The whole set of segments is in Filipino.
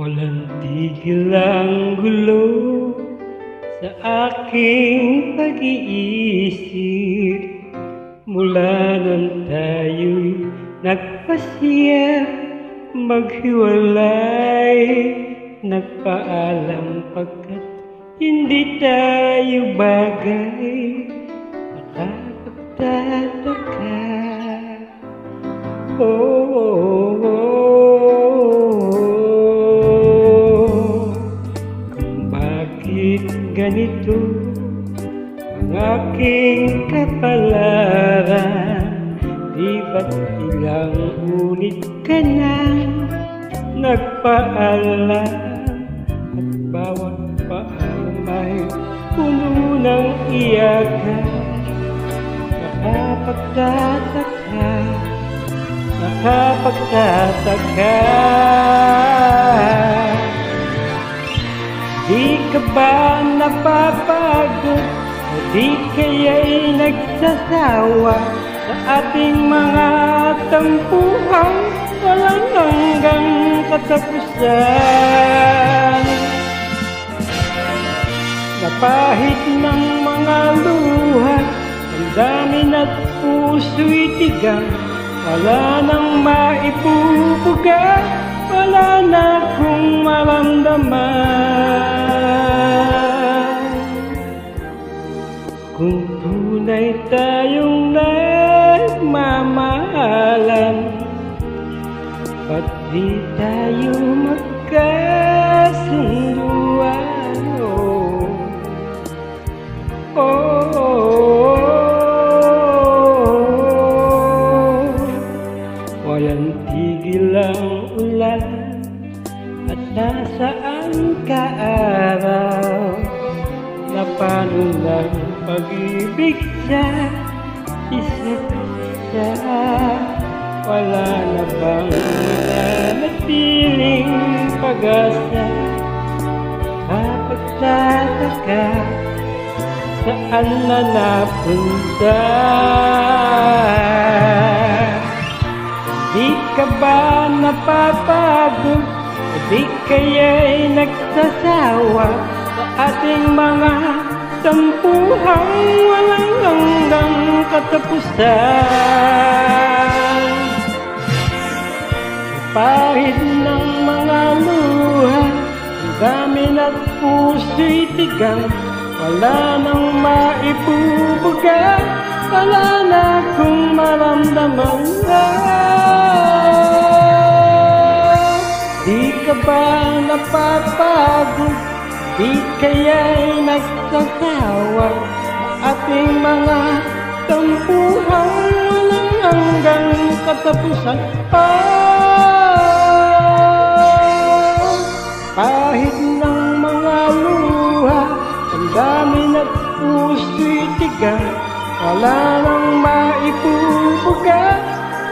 Walang tigil ang gulo sa aking pag-iisip. Mula nang tayo'y nagpasya maghiwalay, nagpaalam pagkat hindi tayo bagay. Nakapagtataka, bakit ganito ang aking kapalaran? Di ba't ilang ulit ka nang nagpaalam, at bawat paalam ay puno ng iyakan. Nakapagtataka, di ka ba napapagod? O di kaya'y nagsasawa sa ating mga tampuhan walang hanggang katapusan? Napahid ng mga luha, ang dami na't puso'y tigang, wala nang maibubuga, wala na akong maramdaman. Kung tunay tayong nagmamahalan, ba't di tayo magkasunduan? Walang tigil ang ulan at nasaan ka araw? Napano ng pag-ibig sa isa't isa? Wala na bang mananatiling pag-asa? Kapagtataka, saan na napunta? Di ka ba napapagod? Di kaya'y nagsasawa sa ating mga tampuhang walang hanggang katapusan? Pahid ng mga luha, ang dami na't puso'y tigang, wala nang maibubuga, wala na akong maramdaman. Di ka ba napapagod? Di kaya'y nagsasawa sa ating mga tampuhan walang hanggang katapusan? Pahid ng mga luha, ang dami na't puso'y tigang, wala nang maibubuga,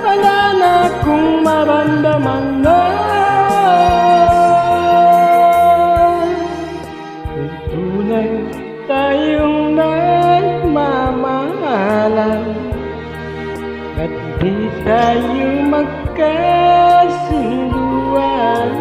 wala na akong maramdaman. Kung tunay tayong nagmamahalan, ba't di tayo magkasunduan?